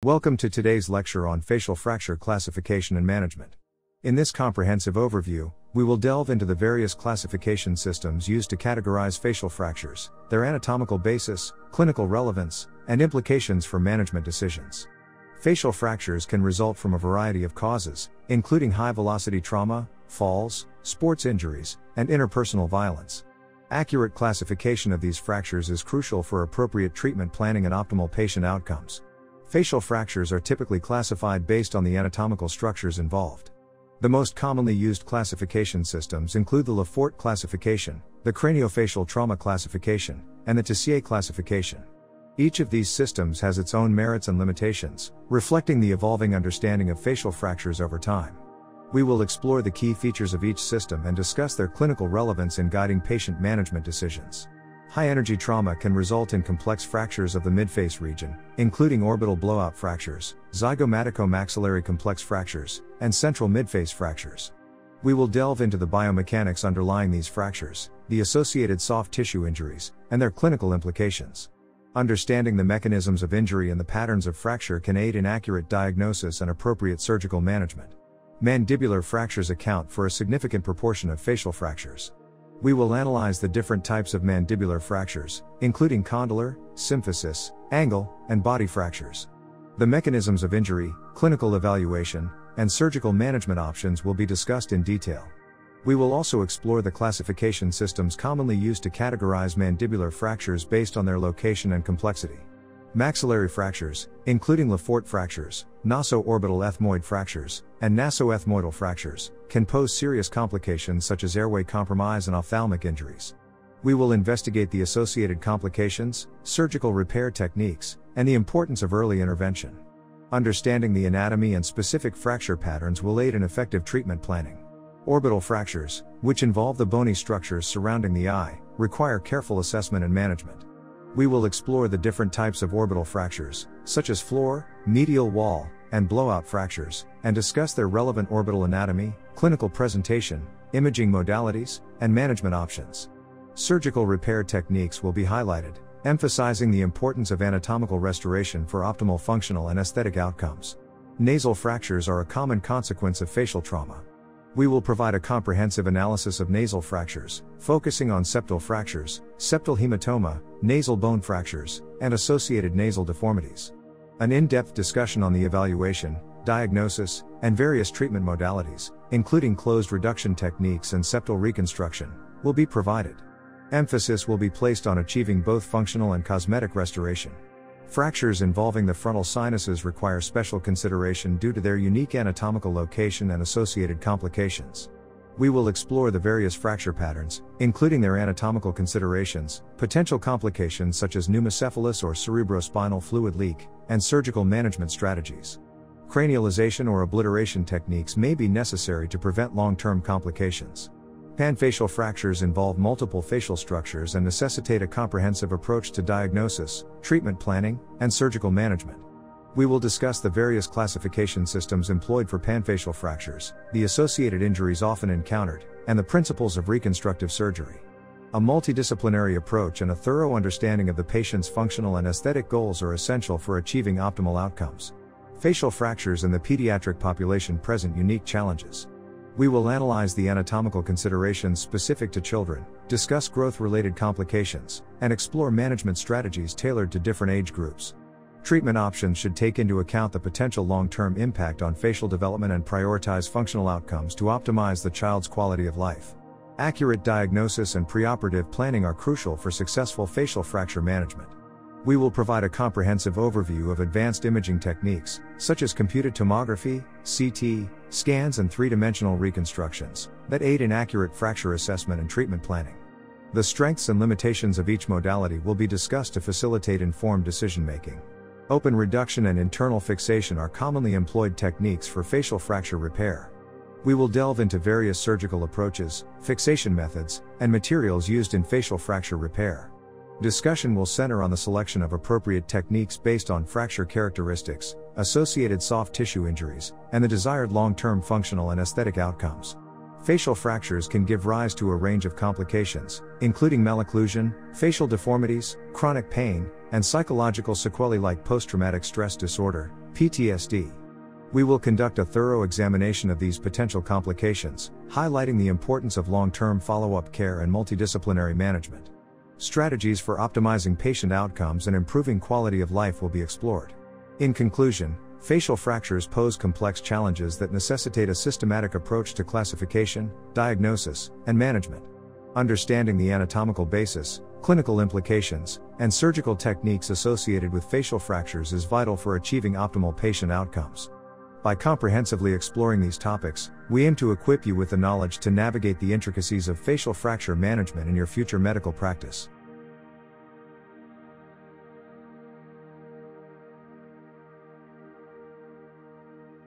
Welcome to today's lecture on facial fracture classification and management. In this comprehensive overview, we will delve into the various classification systems used to categorize facial fractures, their anatomical basis, clinical relevance, and implications for management decisions. Facial fractures can result from a variety of causes, including high-velocity trauma, falls, sports injuries, and interpersonal violence. Accurate classification of these fractures is crucial for appropriate treatment planning and optimal patient outcomes. Facial fractures are typically classified based on the anatomical structures involved. The most commonly used classification systems include the Lefort classification, the craniofacial trauma classification, and the Tessier classification. Each of these systems has its own merits and limitations, reflecting the evolving understanding of facial fractures over time. We will explore the key features of each system and discuss their clinical relevance in guiding patient management decisions. High-energy trauma can result in complex fractures of the midface region, including orbital blowout fractures, zygomatico-maxillary complex fractures, and central midface fractures. We will delve into the biomechanics underlying these fractures, the associated soft tissue injuries, and their clinical implications. Understanding the mechanisms of injury and the patterns of fracture can aid in accurate diagnosis and appropriate surgical management. Mandibular fractures account for a significant proportion of facial fractures. We will analyze the different types of mandibular fractures, including condylar, symphysis, angle, and body fractures. The mechanisms of injury, clinical evaluation, and surgical management options will be discussed in detail. We will also explore the classification systems commonly used to categorize mandibular fractures based on their location and complexity. Maxillary fractures, including Lefort fractures, naso-orbital ethmoid fractures, and naso-ethmoidal fractures, can pose serious complications such as airway compromise and ophthalmic injuries. We will investigate the associated complications, surgical repair techniques, and the importance of early intervention. Understanding the anatomy and specific fracture patterns will aid in effective treatment planning. Orbital fractures, which involve the bony structures surrounding the eye, require careful assessment and management. We will explore the different types of orbital fractures, such as floor, medial wall, and blowout fractures, and discuss their relevant orbital anatomy, clinical presentation, imaging modalities, and management options. Surgical repair techniques will be highlighted, emphasizing the importance of anatomical restoration for optimal functional and aesthetic outcomes. Nasal fractures are a common consequence of facial trauma. We will provide a comprehensive analysis of nasal fractures, focusing on septal fractures, septal hematoma, nasal bone fractures, and associated nasal deformities. An in-depth discussion on the evaluation, diagnosis, and various treatment modalities, including closed reduction techniques and septal reconstruction, will be provided. Emphasis will be placed on achieving both functional and cosmetic restoration. Fractures involving the frontal sinuses require special consideration due to their unique anatomical location and associated complications. We will explore the various fracture patterns, including their anatomical considerations, potential complications such as pneumocephalus or cerebrospinal fluid leak, and surgical management strategies. Cranialization or obliteration techniques may be necessary to prevent long-term complications. Panfacial fractures involve multiple facial structures and necessitate a comprehensive approach to diagnosis, treatment planning, and surgical management. We will discuss the various classification systems employed for panfacial fractures, the associated injuries often encountered, and the principles of reconstructive surgery. A multidisciplinary approach and a thorough understanding of the patient's functional and aesthetic goals are essential for achieving optimal outcomes. Facial fractures in the pediatric population present unique challenges. We will analyze the anatomical considerations specific to children, discuss growth-related complications, and explore management strategies tailored to different age groups. Treatment options should take into account the potential long-term impact on facial development and prioritize functional outcomes to optimize the child's quality of life. Accurate diagnosis and preoperative planning are crucial for successful facial fracture management. We will provide a comprehensive overview of advanced imaging techniques, such as computed tomography, CT, scans and three-dimensional reconstructions, that aid in accurate fracture assessment and treatment planning. The strengths and limitations of each modality will be discussed to facilitate informed decision-making. Open reduction and internal fixation are commonly employed techniques for facial fracture repair. We will delve into various surgical approaches, fixation methods, and materials used in facial fracture repair. Discussion will center on the selection of appropriate techniques based on fracture characteristics, associated soft tissue injuries, and the desired long-term functional and aesthetic outcomes. Facial fractures can give rise to a range of complications, including malocclusion, facial deformities, chronic pain, and psychological sequelae like post-traumatic stress disorder, PTSD. We will conduct a thorough examination of these potential complications, highlighting the importance of long-term follow-up care and multidisciplinary management. Strategies for optimizing patient outcomes and improving quality of life will be explored. In conclusion, facial fractures pose complex challenges that necessitate a systematic approach to classification, diagnosis, and management. Understanding the anatomical basis, clinical implications, and surgical techniques associated with facial fractures is vital for achieving optimal patient outcomes. By comprehensively exploring these topics, we aim to equip you with the knowledge to navigate the intricacies of facial fracture management in your future medical practice.